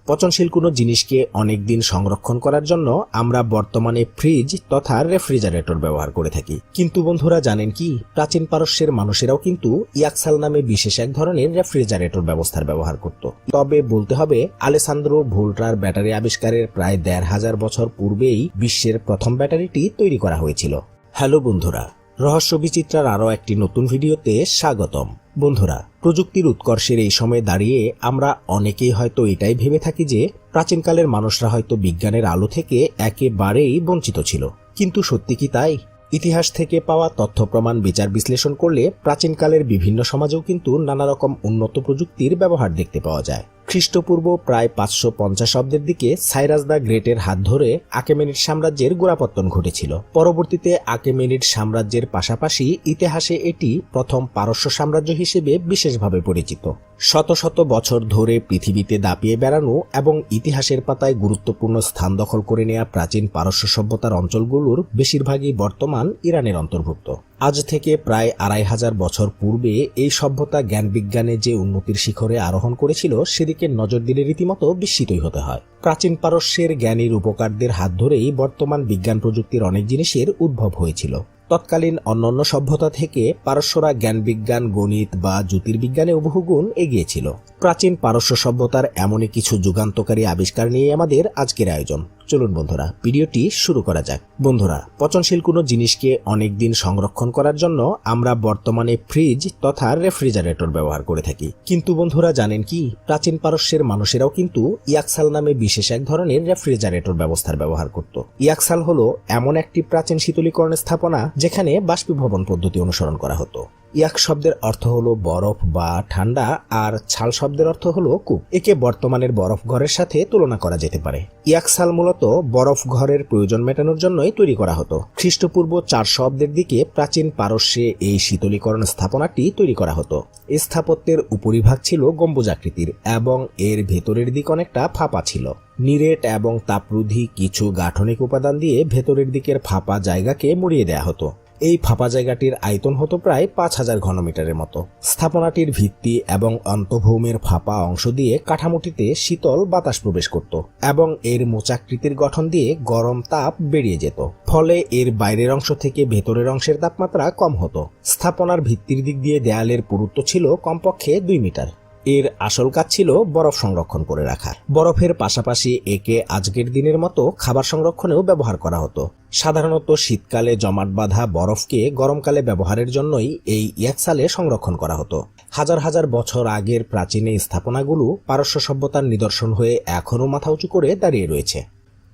পচনশীল কোনো জিনিসকে অনেক দিন সংরক্ষণ করার জন্য আমরা বর্তমানে ফ্রিজ তথা রেফ্রিজারেটর ব্যবহার করে থাকি। কিন্তু বন্ধুরা জানেন কি, প্রাচীন পারস্যের মানুষেরাও কিন্তু ইয়াকসাল নামে বিশেষ এক ধরনের রেফ্রিজারেটর ব্যবস্থার ব্যবহার করত। তবে বলতে হবে, আলেসান্দ্রো ভোল্টার ব্যাটারি আবিষ্কারের প্রায় ১৫০০ বছর পূর্বেই বিশ্বের প্রথম ব্যাটারিটি তৈরি করা হয়েছিল। হ্যালো বন্ধুরা, রহস্য বিচিত্রার আরও একটি নতুন ভিডিওতে স্বাগতম। বন্ধুরা, প্রযুক্তির উৎকর্ষের এই সময়ে দাঁড়িয়ে আমরা অনেকেই হয়তো এটাই ভেবে থাকি যে প্রাচীনকালের মানুষরা হয়তো বিজ্ঞানের আলো থেকে একেবারেই বঞ্চিত ছিল। কিন্তু সত্যি কি তাই? ইতিহাস থেকে পাওয়া তথ্য প্রমাণ বিচার বিশ্লেষণ করলে প্রাচীনকালের বিভিন্ন সমাজেও কিন্তু নানা রকম উন্নত প্রযুক্তির ব্যবহার দেখতে পাওয়া যায়। খ্রিস্টপূর্ব প্রায় ৫৫০ অব্দের দিকে সাইরাস দ্য গ্রেটের হাত ধরে আকেমেনিড সাম্রাজ্যের গোড়াপত্তন ঘটেছিল। পরবর্তীতে আকেমেনিড সাম্রাজ্যের পাশাপাশি ইতিহাসে এটি প্রথম পারস্য সাম্রাজ্য হিসেবে বিশেষভাবে পরিচিত। শত শত বছর ধরে পৃথিবীতে দাপিয়ে বেড়ানো এবং ইতিহাসের পাতায় গুরুত্বপূর্ণ স্থান দখল করে নেওয়া প্রাচীন পারস্য সভ্যতার অঞ্চলগুলোর বেশিরভাগই বর্তমান ইরানের অন্তর্ভুক্ত। আজ থেকে প্রায় ২৫০০ বছর পূর্বে এই সভ্যতা জ্ঞান বিজ্ঞানে যে উন্নতির শিখরে আরোহণ করেছিল সেদিকে নজর দিলে রীতিমতো বিস্মিতই হতে হয়। প্রাচীন পারস্যের জ্ঞানীর উপকারদের হাত ধরেই বর্তমান বিজ্ঞান প্রযুক্তির অনেক জিনিসের উদ্ভব হয়েছিল। তৎকালীন অন্যান্য সভ্যতা থেকে পারস্যরা জ্ঞান বিজ্ঞান, গণিত বা জ্যোতির্বিজ্ঞানে বহুগুণ এগিয়েছিল। প্রাচীন পারস্য সভ্যতার এমনই কিছু যুগান্তকারী আবিষ্কার নিয়ে আমাদের আজকের আয়োজন। চলুন বন্ধুরা, ভিডিওটি শুরু করা যাক। বন্ধুরা, পচনশীল কোনো জিনিসকে অনেক দিন সংরক্ষণ করার জন্য আমরা বর্তমানে ফ্রিজ তথা রেফ্রিজারেটর ব্যবহার করে থাকি। কিন্তু বন্ধুরা জানেন কি, প্রাচীন পারস্যের মানুষেরাও কিন্তু ইয়াকসাল নামে বিশেষ এক ধরনের রেফ্রিজারেটর ব্যবস্থার ব্যবহার করত। ইয়াকসাল হলো এমন একটি প্রাচীন শীতলীকরণ স্থাপনা যেখানে বাষ্পীভবন পদ্ধতি অনুসরণ করা হতো। ইয়াক শব্দের অর্থ হলো বরফ বা ঠান্ডা, আর ছাল শব্দের অর্থ হলো কূপ। একে বর্তমানের বরফ ঘরের সাথে তুলনা করা যেতে পারে। ইয়াকসাল মূলত বরফ ঘরের প্রয়োজন মেটানোর জন্যই তৈরি করা হতো। খ্রিস্টপূর্ব ৪০০ অব্দের দিকে প্রাচীন পারস্যে এই শীতলীকরণ স্থাপনাটি তৈরি করা হতো। এই স্থাপত্যের উপরিভাগ ছিল গম্বুজাকৃতির এবং এর ভেতরের দিক অনেকটা ফাঁপা ছিল। নিরেট এবং তাপরোধী কিছু গাঠনিক উপাদান দিয়ে ভেতরের দিকের ফাঁপা জায়গাকে মুড়িয়ে দেয়া হতো। এই ফাঁপা জায়গাটির আয়তন হতো প্রায় ৫০০০ ঘনমিটারের মতো। স্থাপনাটির ভিত্তি এবং অন্তঃভৌমের ফাঁপা অংশ দিয়ে কাঠামোটিতে শীতল বাতাস প্রবেশ করত এবং এর মোচাকৃতির গঠন দিয়ে গরম তাপ বেরিয়ে যেত। ফলে এর বাইরের অংশ থেকে ভেতরের অংশের তাপমাত্রা কম হতো। স্থাপনার ভিত্তির দিক দিয়ে দেয়ালের পুরুত্ব ছিল কমপক্ষে ২ মিটার। এর আসল কাজ ছিল বরফ সংরক্ষণ করে রাখা। বরফের পাশাপাশি একে আজকের দিনের মতো খাবার সংরক্ষণেও ব্যবহার করা হতো। সাধারণত শীতকালে জমাট বাঁধা বরফকে গরমকালে ব্যবহারের জন্যই এই ইয়াকসালে সংরক্ষণ করা হতো। হাজার হাজার বছর আগের প্রাচীন এই স্থাপনাগুলো পারস্য সভ্যতার নিদর্শন হয়ে এখনও মাথা উঁচু করে দাঁড়িয়ে রয়েছে।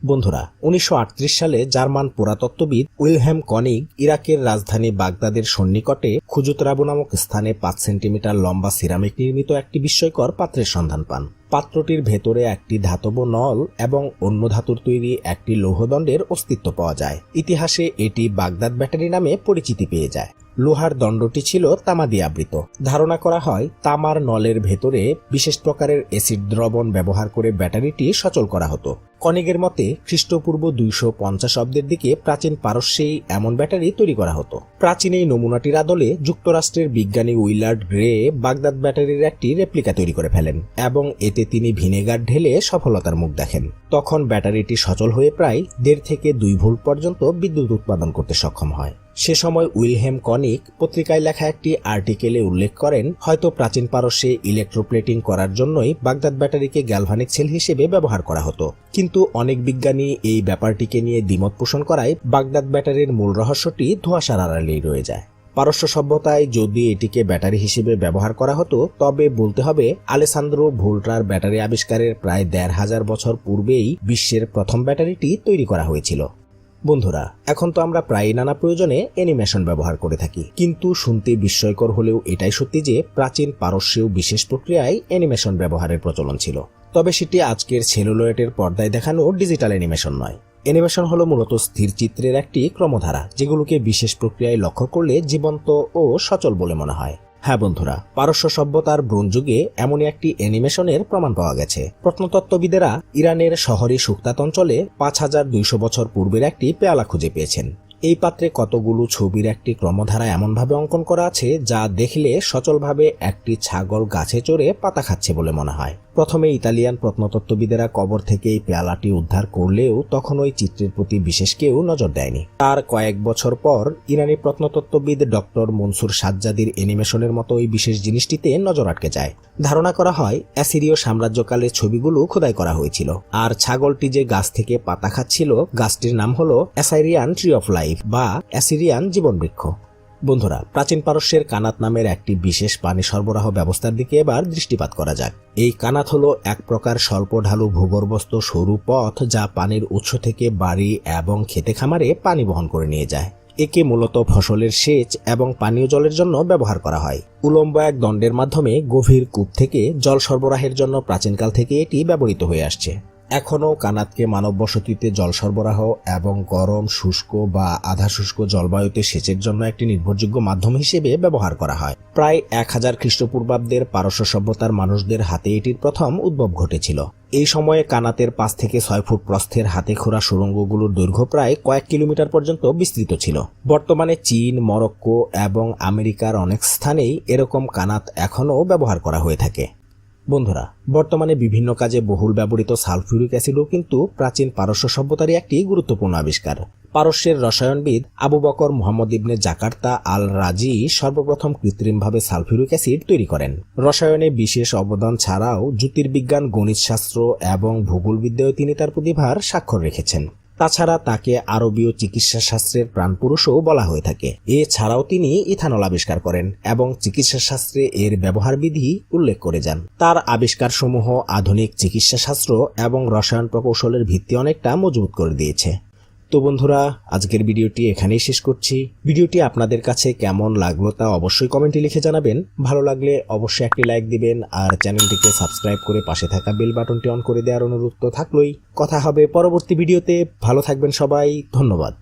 বন্ধুরা, ১৯৩৮ সালে জার্মান পুরাতত্ত্ববিদ উইলহেম কনিগ ইরাকের রাজধানী বাগদাদের সন্নিকটে খুজুতরাবু নামক স্থানে ৫ সেন্টিমিটার লম্বা সিরামিক নির্মিত একটি বিস্ময়কর পাত্রের সন্ধান পান। পাত্রটির ভেতরে একটি ধাতব নল এবং অন্য ধাতুর তৈরি একটি লৌহদণ্ডের অস্তিত্ব পাওয়া যায়। ইতিহাসে এটি বাগদাদ ব্যাটারি নামে পরিচিতি পেয়ে যায়। লোহার দণ্ডটি ছিল তামা দিয়ে আবৃত। ধারণা করা হয় তামার নলের ভেতরে বিশেষ প্রকারের অ্যাসিড দ্রবণ ব্যবহার করে ব্যাটারিটি সচল করা হতো। কনিগের মতে খ্রিস্টপূর্ব ২৫০ অব্দের দিকে প্রাচীন পারস্যেই এমন ব্যাটারি তৈরি করা হতো। প্রাচীন এই নমুনাটির আদলে যুক্তরাষ্ট্রের বিজ্ঞানী উইলার্ড গ্রে বাগদাদ ব্যাটারির একটি রেপ্লিকা তৈরি করে ফেলেন এবং এতে তিনি ভিনেগার ঢেলে সফলতার মুখ দেখেন। তখন ব্যাটারিটি সচল হয়ে প্রায় ১.৫ থেকে ২ ভোল্ট পর্যন্ত বিদ্যুৎ উৎপাদন করতে সক্ষম হয়। সে সময় উইলহেম কনিগ পত্রিকায় লেখা একটি আর্টিকেলে উল্লেখ করেন, হয়তো প্রাচীন পারস্যে ইলেকট্রোপ্লেটিং করার জন্যই বাগদাদ ব্যাটারিকে গ্যালভানিক সেল হিসেবে ব্যবহার করা হতো। কিন্তু অনেক বিজ্ঞানী এই ব্যাপারটিকে নিয়ে দ্বিমত পোষণ করায় বাগদাদ ব্যাটারির মূল রহস্যটি ধোঁয়াশার আড়ালেই রয়ে যায়। পারস্য সভ্যতায় যদি এটিকে ব্যাটারি হিসেবে ব্যবহার করা হতো, তবে বলতে হবে আলেসান্দ্রো ভোল্টার ব্যাটারি আবিষ্কারের প্রায় ১৫০০ বছর পূর্বেই বিশ্বের প্রথম ব্যাটারিটি তৈরি করা হয়েছিল। বন্ধুরা, এখন তো আমরা প্রায় নানা প্রয়োজনে অ্যানিমেশন ব্যবহার করে থাকি, কিন্তু শুনতে বিস্ময়কর হলেও এটাই সত্যি যে প্রাচীন পারস্যেও বিশেষ প্রক্রিয়ায় অ্যানিমেশন ব্যবহারের প্রচলন ছিল। তবে সেটি আজকের সেলুলয়েডের পর্দায় দেখানো ডিজিটাল অ্যানিমেশন নয়। অ্যানিমেশন হলো মূলত স্থির চিত্রের একটি ক্রমধারা, যেগুলোকে বিশেষ প্রক্রিয়ায় লক্ষ্য করলে জীবন্ত ও সচল বলে মনে হয়। হ্যাঁ বন্ধুরা, পারস্য সভ্যতার ব্রোঞ্জ যুগে এমনই একটি অ্যানিমেশনের প্রমাণ পাওয়া গেছে। প্রত্নতত্ত্ববিদেরা ইরানের শহরে সুক্তাত অঞ্চলে ৫২০০ বছর পূর্বের একটি পেয়ালা খুঁজে পেয়েছেন। এই পাত্রে কতগুলো ছবির একটি ক্রমধারা এমনভাবে অঙ্কন করা আছে যা দেখলে সচলভাবে একটি ছাগল গাছে চড়ে পাতা খাচ্ছে বলে মনে হয়। প্রথমে ইতালিয়ান প্রত্নতত্ত্ববিদেরা কবর থেকে এই পেয়ালাটি উদ্ধার করলেও তখন ওই চিত্রের প্রতি বিশেষ কেউ নজর দেয়নি। তার কয়েক বছর পর ইরানি প্রত্নতত্ত্ববিদ ডক্টর মনসুর সাজ্জাদির অ্যানিমেশনের মতো ওই বিশেষ জিনিসটিতে নজর আটকে যায়। ধারণা করা হয় অ্যাসিরীয় সাম্রাজ্যকালের ছবিগুলো খোদাই করা হয়েছিল। আর ছাগলটি যে গাছ থেকে পাতা খাচ্ছিল, গাছটির নাম হলো অ্যাসাইরিয়ান ট্রি অফ লাইফ বা অ্যাসিরিয়ান জীবনবৃক্ষ। বন্ধুরা, প্রাচীন পারস্যের কানাত নামের একটি বিশেষ পানি সরবরাহ ব্যবস্থার দিকে এবার দৃষ্টিপাত করা যাক। এই কানাত হলো এক প্রকার স্বল্প ঢালু ভূগর্ভস্থ সরু পথ যা পানির উৎস থেকে বাড়ি এবং খেতে খামারে পানি বহন করে নিয়ে যায়। একে মূলত ফসলের সেচ এবং পানীয় জলের জন্য ব্যবহার করা হয়। উলম্ব এক দণ্ডের মাধ্যমে গভীর কূপ থেকে জল সরবরাহের জন্য প্রাচীনকাল থেকে এটি ব্যবহৃত হয়ে আসছে। এখনও কানাতকে মানব বসতিতে জল সরবরাহ এবং গরম, শুষ্ক বা আধা শুষ্ক জলবায়ুতে সেচের জন্য একটি নির্ভরযোগ্য মাধ্যম হিসেবে ব্যবহার করা হয়। প্রায় 1000 খ্রিস্টপূর্বাব্দের পারস্য সভ্যতার মানুষদের হাতে এটির প্রথম উদ্ভব ঘটেছিল। এই সময়ে কানাতের 5 থেকে 6 ফুট প্রস্থের হাতে খোঁড়া সুড়ঙ্গগুলোর দৈর্ঘ্য প্রায় কয়েক কিলোমিটার পর্যন্ত বিস্তৃত ছিল। বর্তমানে চীন, মরক্কো এবং আমেরিকার অনেক স্থানেই এরকম কানাত এখনও ব্যবহার করা হয়ে থাকে। বন্ধুরা, বর্তমানে বিভিন্ন কাজে বহুল ব্যবহৃত সালফিউরিক অ্যাসিডও কিন্তু প্রাচীন পারস্য সভ্যতারই একটি গুরুত্বপূর্ণ আবিষ্কার। পারস্যের রসায়নবিদ আবু বকর মুহাম্মদ ইবনে জাকার্তা আল রাজি সর্বপ্রথম কৃত্রিমভাবে সালফিউরিক অ্যাসিড তৈরি করেন। রসায়নে বিশেষ অবদান ছাড়াও জ্যোতির্বিজ্ঞান, গণিতশাস্ত্র এবং ভূগোলবিদ্যায় তিনি তার প্রতিভার স্বাক্ষর রেখেছেন। তাছাড়া তাকে আরবীয় চিকিৎসা শাস্ত্রের প্রাণপুরুষও বলা হয়ে থাকে। এছাড়াও তিনি ইথানল আবিষ্কার করেন এবং চিকিৎসা শাস্ত্রে এর ব্যবহার বিধি উল্লেখ করে যান। তার আবিষ্কারসমূহ আধুনিক চিকিৎসা শাস্ত্র এবং রসায়ন প্রকৌশলের ভিত্তি অনেকটা মজবুত করে দিয়েছে। তো বন্ধুরা, আজকের ভিডিওটি এখানেই শেষ করছি। ভিডিওটি আপনাদের কাছে কেমন লাগলো তা অবশ্যই কমেন্টে লিখে জানাবেন। ভালো লাগলে অবশ্যই একটি লাইক দিবেন আর চ্যানেলটিকে সাবস্ক্রাইব করে পাশে থাকা বেল বাটনটি অন করে দেওয়ার অনুরোধ তো থাকলোই। কথা হবে পরবর্তী ভিডিওতে। ভালো থাকবেন সবাই, ধন্যবাদ।